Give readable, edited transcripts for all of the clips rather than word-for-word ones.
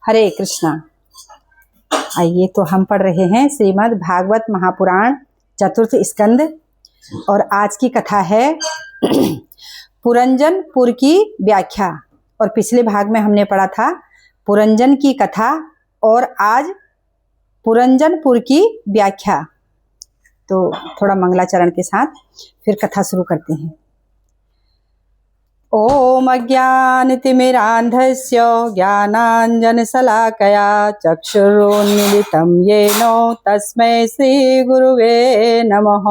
हरे कृष्णा। आइए तो हम पढ़ रहे हैं श्रीमद् भागवत महापुराण चतुर्थ स्कंद और आज की कथा है पुरंजनपुर की व्याख्या। और पिछले भाग में हमने पढ़ा था पुरंजन की कथा और आज पुरंजनपुर की व्याख्या। तो थोड़ा मंगलाचरण के साथ फिर कथा शुरू करते हैं। ओम अज्ञानतिमिरान्धस्य ज्ञानाञ्जनशलाकया चक्षुरुन्मीलितं येन तस्मै श्रीगुरुवे नमः।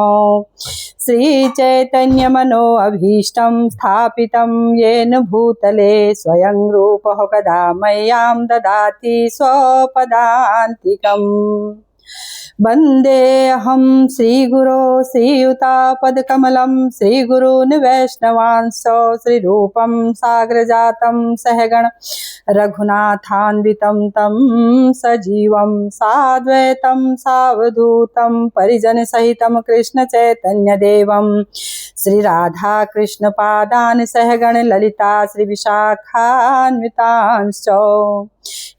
श्रीचैतन्यमनोऽभीष्टं स्थापितं येन भूतले स्वयं रूपः कदा मह्यं ददाति स्वपदान्तिकम्। वन्देऽहं श्रीगुरो श्रीयुतापदकमलं श्रीगुरून् वैष्णवांश्च श्रीरूपं साग्रजातं सहगण रघुनाथान्वितं तं सजीवं साद्वैतं सावधूतं परिजनसहितं कृष्णचैतन्यदेवं श्रीराधाकृष्णपादान् सहगण ललिता श्रीविशाखान्वितांश्च।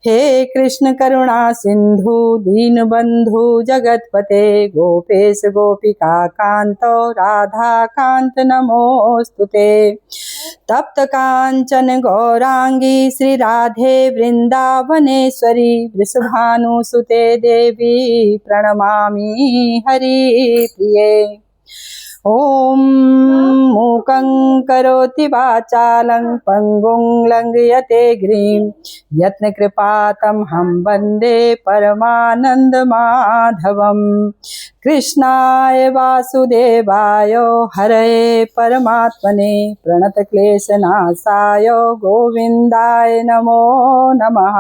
हे कृष्ण करुणा सिंधु दीनबंधु जगतपते गोपेश गोपिका कांतो राधा कांत नमोस्तुते। तप्त कांचन गौरांगी श्री राधे वृंदावनेश्वरी वृषभानुसुते देवी प्रणमामि हरिप्रिये। ओम मूकं करोति वाचालं पंगुं लंघयते गिरिं यत्नकृपातमहं वन्दे परमानन्दमाधवं। कृष्णाय वासुदेवाय हरये परमात्मने प्रणतक्लेशनाशाय गोविन्दाय नमो नमः।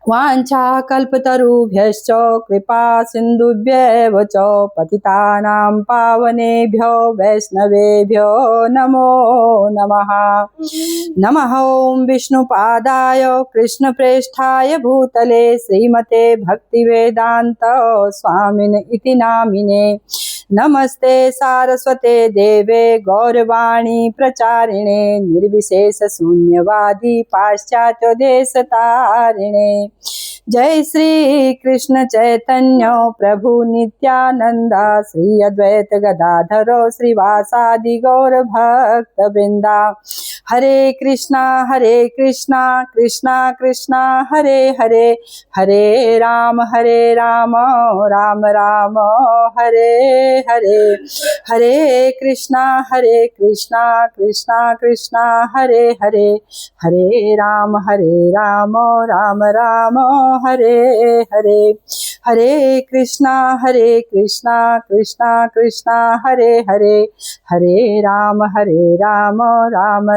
वाञ्छाकल्पतरुभ्यश्च कृपा सिन्धुभ्यैव च पतितानां पावनेभ्यो वैष्णवेभ्यो नमो नमः। नमः ॐ विष्णुपादाय कृष्णप्रेष्ठाय भूतले श्रीमते भक्तिवेदान्त स्वामिने इति नामिने। नमस्ते सारस्वते देवे गौरवाणी प्रचारिणे निर्विशेष शून्यवादी पाश्चात्य देशतारिणे। जय श्री कृष्ण चैतन्य प्रभु नित्यानंद श्री अद्वैत गदाधर श्रीवासादि गौर भक्त वृंदा। हरे कृष्णा कृष्णा कृष्णा हरे हरे, हरे राम राम राम हरे हरे। हरे कृष्णा कृष्णा कृष्णा हरे हरे, हरे राम राम राम हरे हरे। हरे कृष्णा कृष्णा कृष्णा हरे हरे, हरे राम राम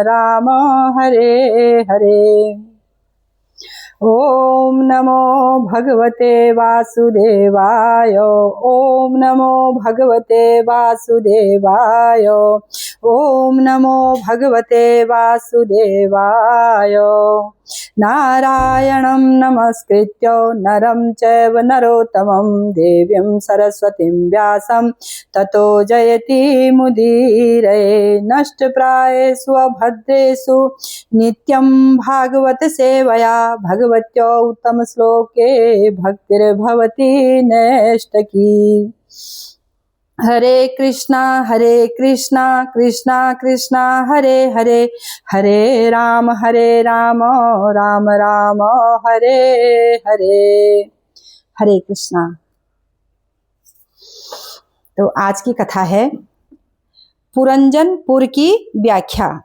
राम हरे हरे। ओम नमो भगवते वासुदेवाय, ओम नमो भगवते वासुदेवाय, ओम नमो भगवते वासुदेवाय। नारायणं नमस्कृत्य नरं चैव नरोत्तमं देवीं सरस्वतीं व्यासं ततो जयति मुदीरये। नष्टप्रायेषु अभद्रेषु नित्यं भागवत सेवया भगवत्यो उत्तम श्लोके भक्तिर्भवति नैष्टकी। हरे कृष्णा कृष्णा कृष्णा हरे हरे, हरे राम राम राम हरे हरे। हरे कृष्णा। तो आज की कथा है पुरंजनपुर की व्याख्या।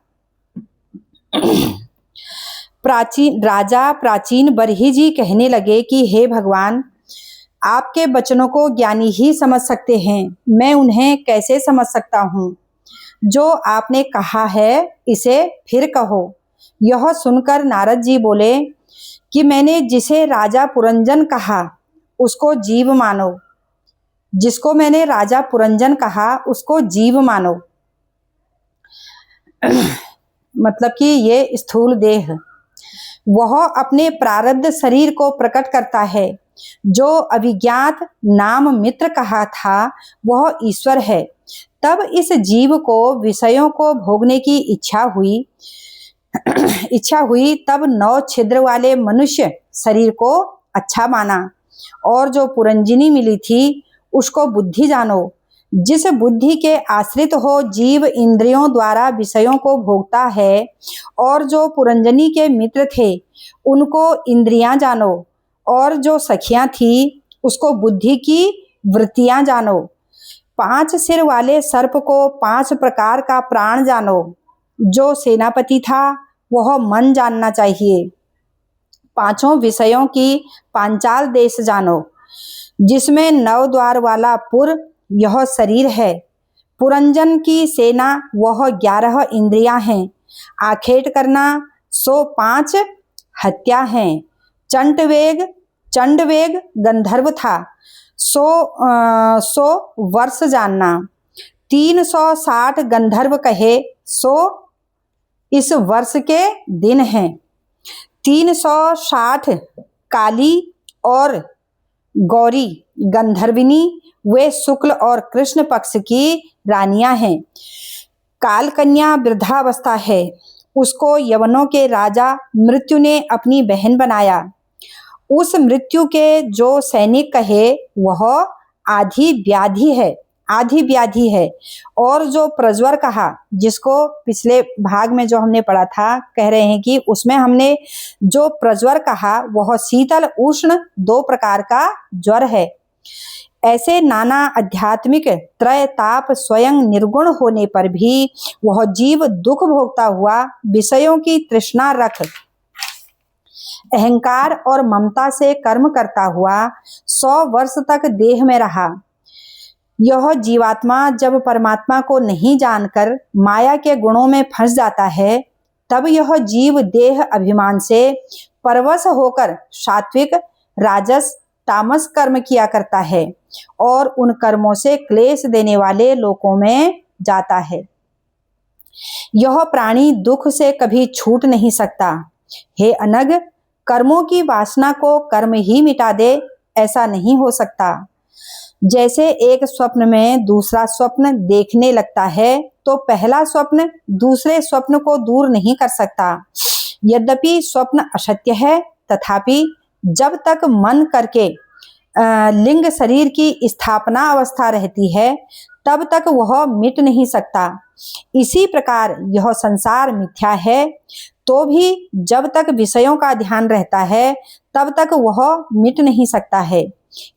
प्राचीन बरही जी कहने लगे कि हे भगवान, आपके वचनों को ज्ञानी ही समझ सकते हैं, मैं उन्हें कैसे समझ सकता हूँ। जो आपने कहा है इसे फिर कहो। यह सुनकर नारद जी बोले कि मैंने जिसे राजा पुरंजन कहा उसको जीव मानो, जिसको मैंने राजा पुरंजन कहा उसको जीव मानो। मतलब कि ये स्थूल देह वह अपने प्रारब्ध शरीर को प्रकट करता है। जो अभिज्ञात नाम मित्र कहा था वह ईश्वर है। तब इस जीव को विषयों को भोगने की इच्छा हुई। इच्छा हुई तब 9 छिद्र वाले मनुष्य शरीर को अच्छा माना, और जो पुरंजनी मिली थी उसको बुद्धि जानो। जिस बुद्धि के आश्रित हो जीव इंद्रियों द्वारा विषयों को भोगता है, और जो पुरंजनी के मित्र थे उनको इंद्रियां जानो, और जो सखियां थी उसको बुद्धि की वृत्तियां जानो। 5 सिर वाले सर्प को 5 प्रकार का प्राण जानो। जो सेनापति था वह मन जानना चाहिए। 5 विषयों की पांचाल देश जानो, जिसमें 9 द्वार वाला पुर यह शरीर है। पुरंजन की सेना वह 11 इंद्रियां हैं। आखेट करना सो 5 हत्या हैं। चंडवेग गंधर्व था, सो वर्ष जानना। 360 गंधर्व कहे सो इस वर्ष के दिन हैं। 360 काली और गौरी गंधर्विनी वे शुक्ल और कृष्ण पक्ष की रानियां हैं। काल कन्या वृद्धावस्था है, उसको यवनों के राजा मृत्यु ने अपनी बहन बनाया। उस मृत्यु के जो सैनिक कहे वह आधी व्याधि है। और जो प्रज्वर कहा, जिसको पिछले भाग में जो हमने पढ़ा था, कह रहे हैं कि उसमें हमने जो प्रज्वर कहा वह शीतल उष्ण 2 प्रकार का ज्वर है। ऐसे नाना आध्यात्मिक त्रय ताप स्वयं निर्गुण होने पर भी वह जीव दुख भोगता हुआ विषयों की तृष्णा रख अहंकार और ममता से कर्म करता हुआ 100 वर्ष तक देह में रहा। यह जीवात्मा जब परमात्मा को नहीं जानकर माया के गुणों में फंस जाता है, तब यह जीव देह अभिमान से परवश होकर सात्विक राजस तामस कर्म किया करता है और उन कर्मों से क्लेश देने वाले लोकों में जाता है। यह प्राणी दुख से कभी छूट नहीं सकता। हे अनग, कर्मों की वासना को कर्म ही मिटा दे, ऐसा नहीं हो सकता। जैसे एक स्वप्न में दूसरा स्वप्न देखने लगता है, तो पहला स्वप्न दूसरे स्वप्न को दूर नहीं कर सकता। यद्यपि स्वप्न असत्य है, तथापि जब तक मन करके लिंग शरीर की स्थापना अवस्था रहती है, तब तक वह मिट नहीं सकता। इसी प्रकार यह संसार मिथ्या है, तो भी जब तक विषयों का ध्यान रहता है, तब तक वह मिट नहीं सकता है।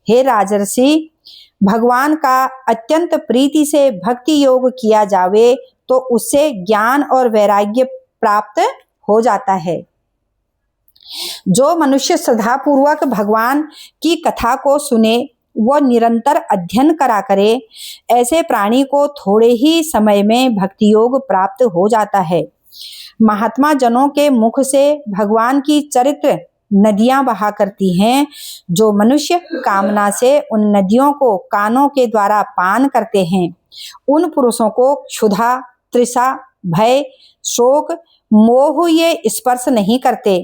हे राजर्षि, भगवान का अत्यंत प्रीति से भक्ति योग किया जावे तो उससे ज्ञान और वैराग्य प्राप्त हो जाता है। जो मनुष्य श्रद्धापूर्वक भगवान की कथा को सुने, वह निरंतर अध्ययन करा करे, ऐसे प्राणी को थोड़े ही समय में भक्ति योग प्राप्त हो जाता है। महात्मा जनों के मुख से भगवान की चरित्र नदियां बहा करती हैं। जो मनुष्य कामना से उन नदियों को कानों के द्वारा पान करते हैं, उन पुरुषों को क्षुधा, तृषा, भय, शोक, मोह ये स्पर्श नहीं करते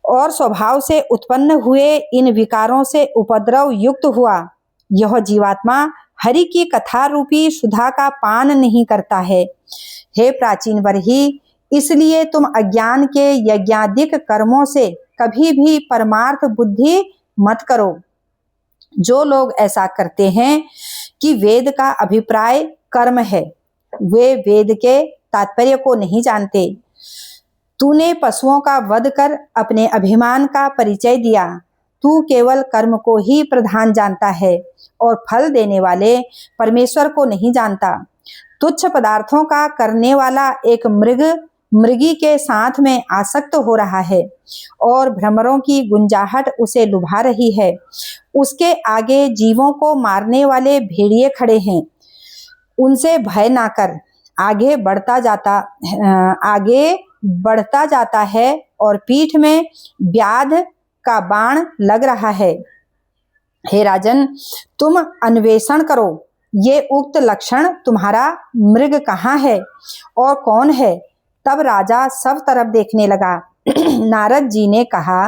और स्वभाव से उत्पन्न हुए इन विकारों से उपद्रव युक्त हुआ यह जीवात्मा हरि की कथा रूपी सुधा का पान नहीं करता है। हे प्राचीन वरही, इसलिए तुम अज्ञान के यज्ञादिक कर्मों से कभी भी परमार्थ बुद्धि मत करो। जो लोग ऐसा करते हैं कि वेद का अभिप्राय कर्म है, वे वेद के तात्पर्य को नहीं जानते। तूने पशुओं का वध कर अपने अभिमान का परिचय दिया। तू केवल कर्म को ही प्रधान जानता है और फल देने वाले परमेश्वर को नहीं जानता। तुच्छ पदार्थों का करने वाला एक मृगी के साथ में आसक्त हो रहा है और भ्रमरों की गुंजाहट उसे लुभा रही है। उसके आगे जीवों को मारने वाले भेड़िए खड़े हैं। उनसे भय ना कर, आगे बढ़ता जाता है और पीठ में व्याध का बाण लग रहा है। हे राजन, तुम अन्वेषण करो, ये उक्त लक्षण तुम्हारा मृग कहाँ है और कौन है। तब राजा सब तरफ देखने लगा। नारद जी ने कहा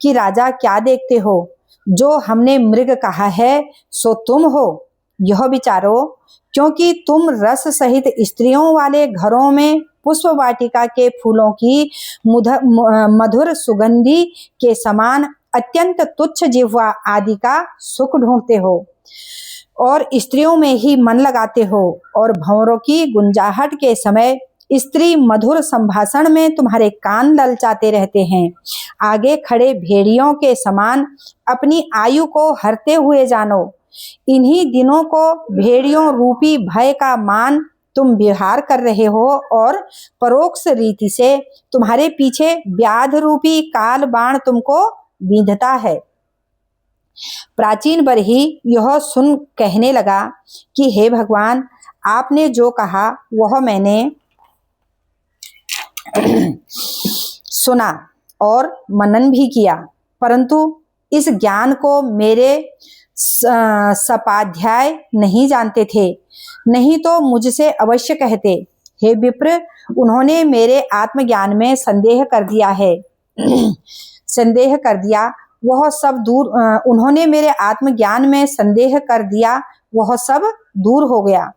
कि राजा क्या देखते हो? जो हमने मृग कहा है सो तुम हो। यह विचारो, क्योंकि तुम रस सहित स्त्रियों वाले घरों में पुष्प वाटिका के फूलों की मधुर सुगंधी के समान अत्यंत तुच्छ जिह्वा आदि का सुख ढूंढते हो और स्त्रियों में ही मन लगाते हो और भंवरों की गुंजाहट के समय स्त्री मधुर संभाषण में तुम्हारे कान ललचाते रहते हैं। आगे खड़े भेड़ियों के समान अपनी आयु को हरते हुए जानो। इन्हीं दिनों को भेड़ियों रूपी भय का मान तुम विहार कर रहे हो और परोक्ष रीति से तुम्हारे पीछे व्याध रूपी काल बाण तुमको बींधता है। प्राचीन बरही यह सुन कहने लगा कि हे भगवान, आपने जो कहा वह मैंने सुना और मनन भी किया, परंतु इस ज्ञान को मेरे सपाध्याय नहीं जानते थे, नहीं तो मुझसे अवश्य कहते। हे विप्र, उन्होंने मेरे आत्मज्ञान में संदेह कर दिया है संदेह कर दिया वह सब दूर उन्होंने मेरे आत्मज्ञान में संदेह कर दिया, वह सब दूर हो गया।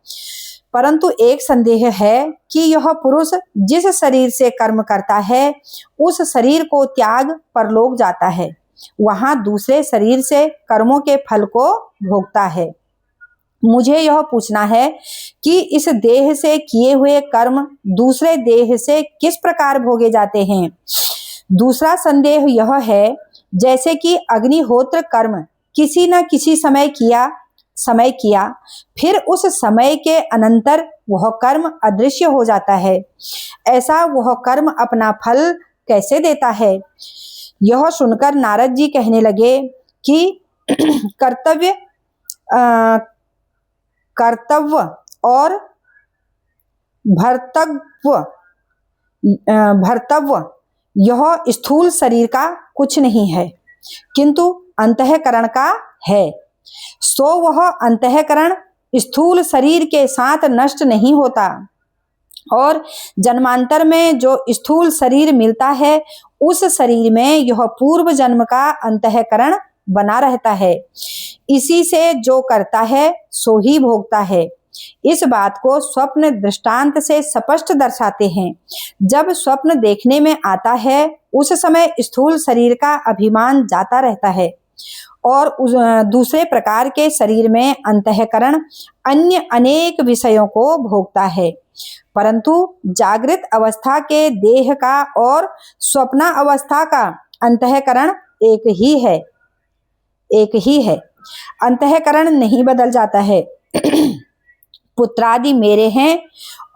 परंतु एक संदेह है कि यह पुरुष जिस शरीर से कर्म करता है उस शरीर को त्याग परलोक जाता है, वहां दूसरे शरीर से कर्मों के फल को भोगता है। मुझे यह पूछना है कि इस देह से किए हुए कर्म दूसरे देह से किस प्रकार भोगे जाते हैं। दूसरा संदेह यह है, जैसे कि अग्निहोत्र कर्म किसी न किसी समय किया, फिर उस समय के अनंतर वह कर्म अदृश्य हो जाता है, ऐसा वह कर्म अपना फल कैसे देता है। यह सुनकर नारद जी कहने लगे कि कर्तव्य और भर्तव्य यह स्थूल शरीर का कुछ नहीं है, किंतु अंतःकरण का है। सो वह अंतःकरण स्थूल शरीर के साथ नष्ट नहीं होता और जन्मांतर में जो स्थूल शरीर मिलता है उस शरीर में यह पूर्व जन्म का अंतःकरण बना रहता है। इसी से जो करता है सो ही भोगता है। इस बात को स्वप्न दृष्टांत से स्पष्ट दर्शाते हैं। जब स्वप्न देखने में आता है उस समय स्थूल शरीर का अभिमान जाता रहता है और दूसरे प्रकार के शरीर में अंतःकरण अन्य अनेक विषयों को भोगता है, परंतु जागृत अवस्था के देह का और स्वप्न अवस्था का अंतःकरण एक ही है। अंतःकरण नहीं बदल जाता है। पुत्रादि मेरे हैं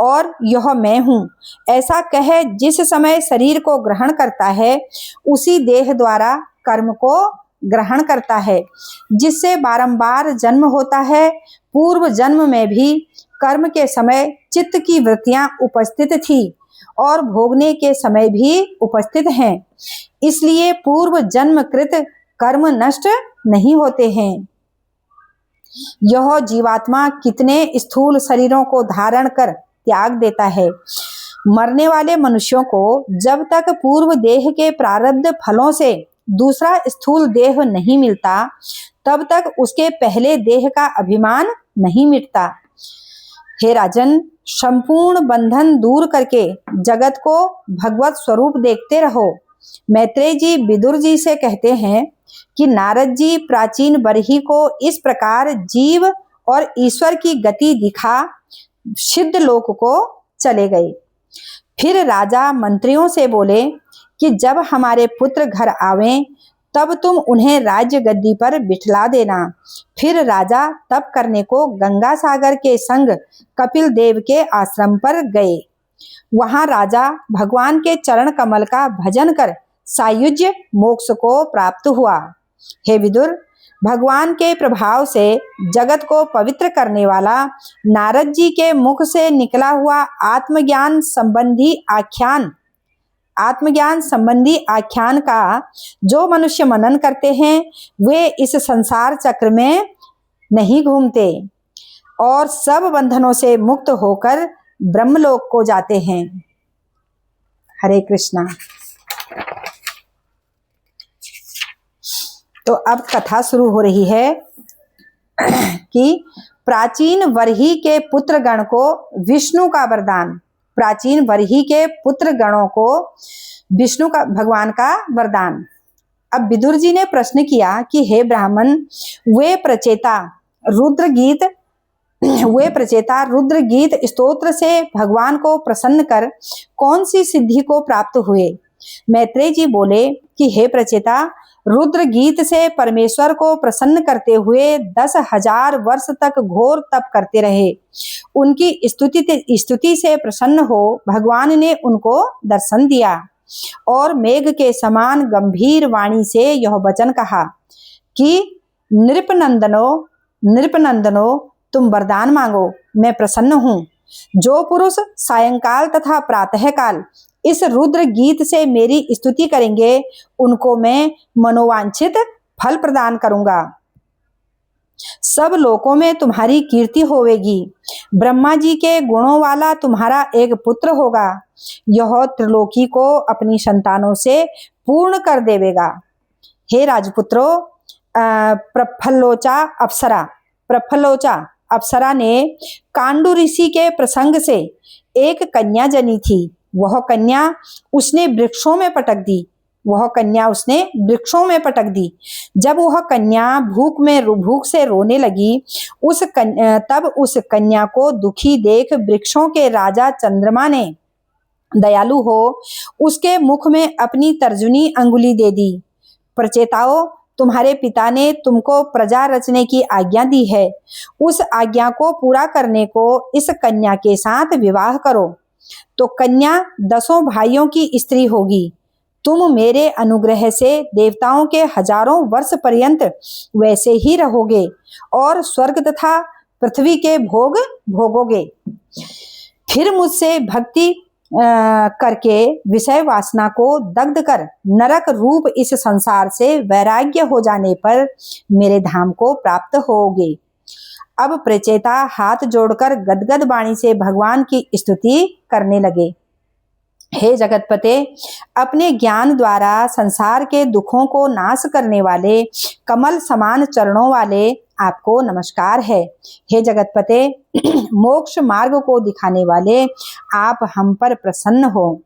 और यह मैं हूँ, ऐसा कह जिस समय शरीर को ग्रहण करता है उसी देह द्वारा कर्म को ग्रहण करता है, जिससे बारंबार जन्म होता है। पूर्व जन्म में भी कर्म के समय चित्त की वृत्तियां उपस्थित थी और भोगने के समय भी उपस्थित हैं, इसलिए पूर्व जन्म कृत कर्म नष्ट नहीं होते हैं। यह जीवात्मा कितने स्थूल शरीरों को धारण कर त्याग देता है। मरने वाले मनुष्यों को जब तक पूर्व देह के प्रारब्ध फलों से दूसरा स्थूल देह नहीं मिलता तब तक उसके पहले देह का अभिमान नहीं मिटता। हे राजन, संपूर्ण बंधन दूर करके जगत को भगवत स्वरूप देखते रहो। मैत्रेय जी विदुर जी से कहते हैं कि नारद जी प्राचीन बरही को इस प्रकार जीव और ईश्वर की गति दिखा सिद्ध लोक को चले गए। फिर राजा मंत्रियों से बोले कि जब हमारे पुत्र घर आवें तब तुम उन्हें राज्य गद्दी पर बिठला देना। फिर राजा तप करने को गंगा सागर के संग कपिल देव के आश्रम पर गए। वहां राजा भगवान के चरण कमल का भजन कर सायुज्य मोक्ष को प्राप्त हुआ। हे विदुर, भगवान के प्रभाव से जगत को पवित्र करने वाला नारद जी के मुख से निकला हुआ आत्मज्ञान संबंधी आख्यान का जो मनुष्य मनन करते हैं वे इस संसार चक्र में नहीं घूमते और सब बंधनों से मुक्त होकर ब्रह्मलोक को जाते हैं। हरे कृष्णा। तो अब कथा शुरू हो रही है कि प्राचीन वरही के पुत्र गण को विष्णु का वरदान प्राचीन वरही के पुत्र गणों को विष्णु का भगवान का वरदान। अब विदुर जी ने प्रश्न किया कि हे ब्राह्मण, वे प्रचेता रुद्र गीत स्तोत्र से भगवान को प्रसन्न कर कौन सी सिद्धि को प्राप्त हुए? मैत्रेय जी बोले कि हे प्रचेता, रुद्र गीत से परमेश्वर को प्रसन्न करते हुए 10,000 वर्ष तक घोर तप करते रहे। उनकी स्तुति से प्रसन्न हो भगवान ने उनको दर्शन दिया और मेघ के समान गंभीर वाणी से यह वचन कहा कि नृपनंदनो तुम वरदान मांगो, मैं प्रसन्न हूँ। जो पुरुष सायंकाल तथा प्रातःकाल इस रुद्र गीत से मेरी स्तुति करेंगे उनको मैं मनोवांछित फल प्रदान करूंगा। सब लोकों में तुम्हारी कीर्ति होवेगी। ब्रह्मा जी के गुणों वाला तुम्हारा एक पुत्र होगा। यह त्रिलोकी को अपनी संतानों से पूर्ण कर देवेगा। हे राजपुत्रों, प्रफल्लोचा अप्सरा ने कांडू ऋषि के प्रसंग से एक कन्या जनी थी। वह कन्या उसने वृक्षों में पटक दी। जब वह कन्या भूख से रोने लगी, तब उस कन्या को दुखी देख वृक्षों के राजा चंद्रमा ने दयालु हो उसके मुख में अपनी तर्जनी अंगुली दे दी। प्रचेताओं, तुम्हारे पिता ने तुमको प्रजा रचने की आज्ञा दी है। उस आज्ञा को पूरा करने को इस कन्या के साथ विवाह करो, तो कन्या 10 भाइयों की स्त्री होगी। तुम मेरे अनुग्रह से देवताओं के हजारों वर्ष पर्यंत वैसे ही रहोगे और स्वर्ग तथा पृथ्वी के भोग भोगोगे। फिर मुझसे भक्ति करके विषय वासना को दग्ध कर नरक रूप इस संसार से वैराग्य हो जाने पर मेरे धाम को प्राप्त होगे। अब प्रचेता हाथ जोड़कर गदगद वाणी से भगवान की स्तुति करने लगे। हे जगतपते, अपने ज्ञान द्वारा संसार के दुखों को नाश करने वाले कमल समान चरणों वाले आपको नमस्कार है। हे जगतपते, मोक्ष मार्ग को दिखाने वाले आप हम पर प्रसन्न हो।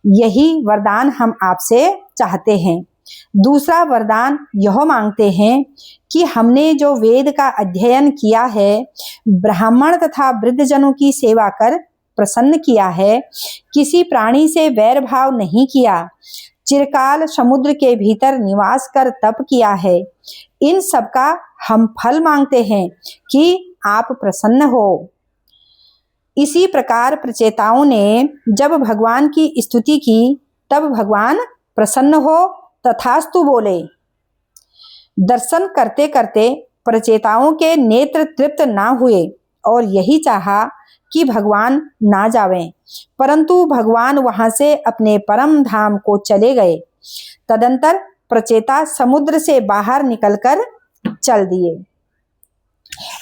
यही वरदान हम आपसे चाहते हैं। दूसरा वरदान यह मांगते हैं कि हमने जो वेद का अध्ययन किया है, ब्राह्मण तथा वृद्धजनों की सेवा कर प्रसन्न किया है, किसी प्राणी से वैर भाव नहीं किया, चिरकाल समुद्र के भीतर निवास कर तप किया है, इन सब का हम फल मांगते हैं कि आप प्रसन्न हो। इसी प्रकार प्रचेताओं ने जब भगवान की स्तुति की तब भगवान प्रसन्न हो तथास्तु बोले। दर्शन करते करते प्रचेताओं के नेत्र तृप्त ना हुए और यही चाहा कि भगवान ना जावें, परंतु भगवान वहां से अपने परम धाम को चले गए। तदंतर प्रचेता समुद्र से बाहर निकलकर चल दिए।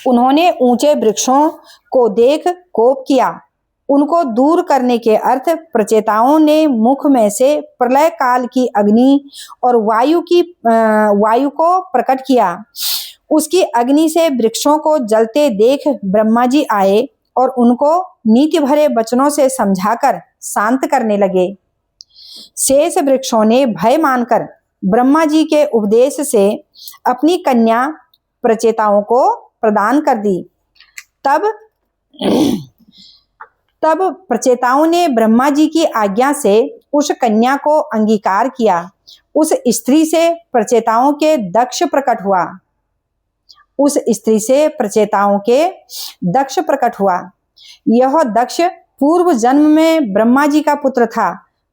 उन्होंने ऊंचे वृक्षों को देख कोप किया। उनको दूर करने के अर्थ प्रचेताओं ने मुख में से प्रलय काल की अग्नि और वायु को प्रकट किया। उसकी अग्नि से वृक्षों को जलते देख ब्रह्मा जी आए और उनको नीति भरे वचनों से समझाकर शांत करने लगे। शेष वृक्षों ने भय मानकर ब्रह्मा जी के उपदेश से अपनी कन्या प्रचेताओं को प्रदान कर दी। तब प्रचेताओं ने ब्रह्मा जी की आज्ञा से उस कन्या को अंगीकार किया। उस स्त्री से प्रचेताओं के दक्ष प्रकट हुआ। यह दक्ष पूर्व जन्म में ब्रह्मा जी का पुत्र था,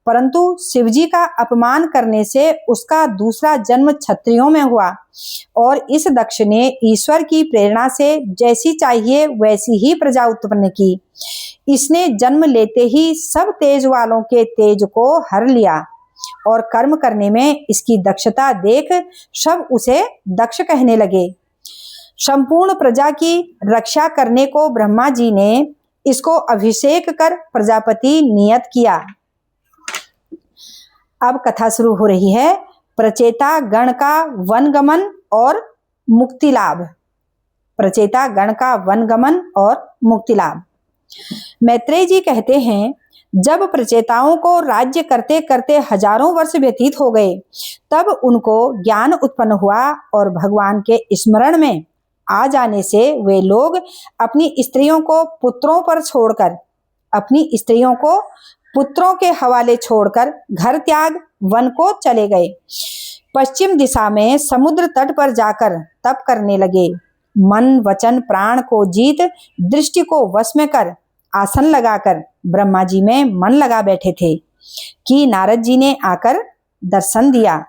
परंतु शिवजी का अपमान करने से उसका दूसरा जन्म क्षत्रियों में हुआ और इस दक्ष ने ईश्वर की प्रेरणा से जैसी चाहिए वैसी ही प्रजा उत्पन्न की। इसने जन्म लेते ही सब तेज वालों के तेज को हर लिया और कर्म करने में इसकी दक्षता देख सब उसे दक्ष कहने लगे। संपूर्ण प्रजा की रक्षा करने को ब्रह्मा जी ने इसको अभिषेक कर प्रजापति नियत किया। अब कथा शुरू हो रही है। प्रचेता गण का वनगमन और मुक्ति लाभ। प्रचेता गण का वनगमन और मुक्ति लाभ। मैत्रेय जी कहते हैं, जब प्रचेताओं को राज्य करते करते हजारों वर्ष व्यतीत हो गए, तब उनको ज्ञान उत्पन्न हुआ और भगवान के स्मरण में आ जाने से वे लोग अपनी स्त्रियों को पुत्रों के हवाले छोड़कर घर त्याग वन को चले गए। पश्चिम दिशा में समुद्र तट पर जाकर तप करने लगे। मन वचन प्राण को जीत दृष्टि को वश में कर आसन लगाकर ब्रह्मा जी में मन लगा बैठे थे कि नारद जी ने आकर दर्शन दिया।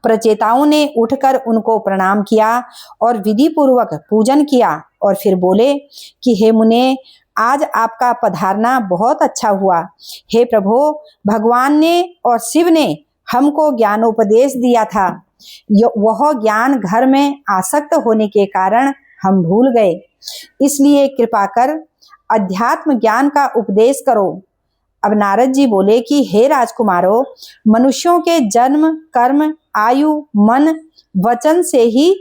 प्रचेताओं ने उठकर उनको प्रणाम किया और विधि पूर्वक पूजन किया और फिर बोले कि हे मुने, आज आपका पधारना बहुत अच्छा हुआ। हे प्रभु, भगवान ने और शिव ने हमको ज्ञानोपदेश दिया था। वह ज्ञान घर में आसक्त होने के कारण हम भूल गए, इसलिए कृपा कर अध्यात्म ज्ञान का उपदेश करो। अब नारद जी बोले कि हे राजकुमारों, मनुष्यों के जन्म कर्म आयु मन वचन से ही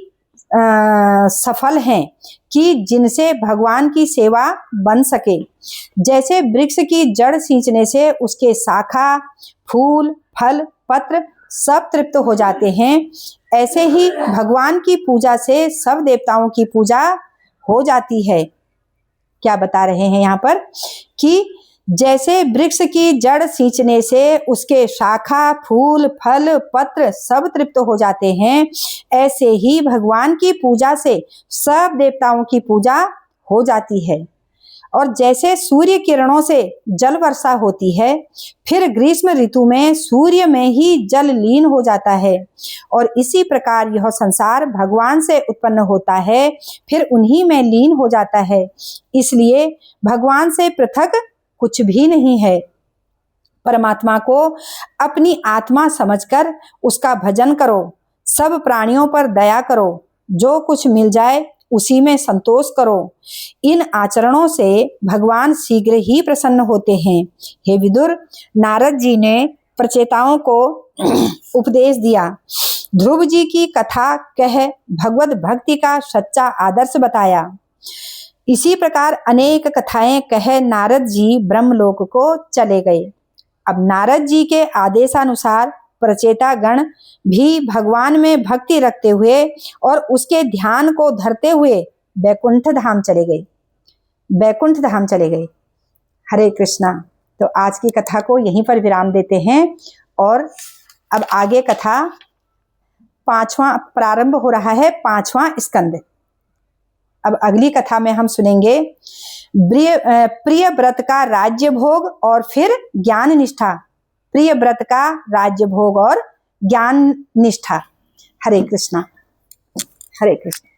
सफल हैं कि जिनसे भगवान की सेवा बन सके। जैसे वृक्ष की जड़ सींचने से उसके शाखा फूल फल पत्र सब तृप्त हो जाते हैं, ऐसे ही भगवान की पूजा से सब देवताओं की पूजा हो जाती है। क्या बता रहे हैं यहाँ पर कि जैसे वृक्ष की जड़ सींचने से उसके शाखा फूल फल पत्र सब तृप्त हो जाते हैं, ऐसे ही भगवान की पूजा से सब देवताओं की पूजा हो जाती है। और जैसे सूर्य किरणों से जल वर्षा होती है, फिर ग्रीष्म ऋतु में सूर्य में ही जल लीन हो जाता है, और इसी प्रकार यह संसार भगवान से उत्पन्न होता है, फिर उन्हीं में लीन हो जाता है। इसलिए भगवान से पृथक कुछ भी नहीं है। परमात्मा को अपनी आत्मा समझकर उसका भजन करो, सब प्राणियों पर दया करो, जो कुछ मिल जाए उसी में संतोष करो। इन आचरणों से भगवान शीघ्र ही प्रसन्न होते हैं। हे विदुर, नारद जी ने प्रचेताओं को उपदेश दिया, ध्रुव जी की कथा कह भगवत भक्ति का सच्चा आदर्श बताया। इसी प्रकार अनेक कथाएं कह नारद जी ब्रह्मलोक को चले गए। अब नारद जी के आदेशानुसार प्रचेता गण भी भगवान में भक्ति रखते हुए और उसके ध्यान को धरते हुए बैकुंठ धाम चले गए। हरे कृष्णा। तो आज की कथा को यहीं पर विराम देते हैं और अब आगे कथा पांचवा प्रारंभ हो रहा है, 5वां स्कंद। अब अगली कथा में हम सुनेंगे प्रिय व्रत का राज्य भोग और फिर ज्ञान निष्ठा। प्रिय व्रत का राज्य भोग और ज्ञान निष्ठा। हरे कृष्णा, हरे कृष्ण।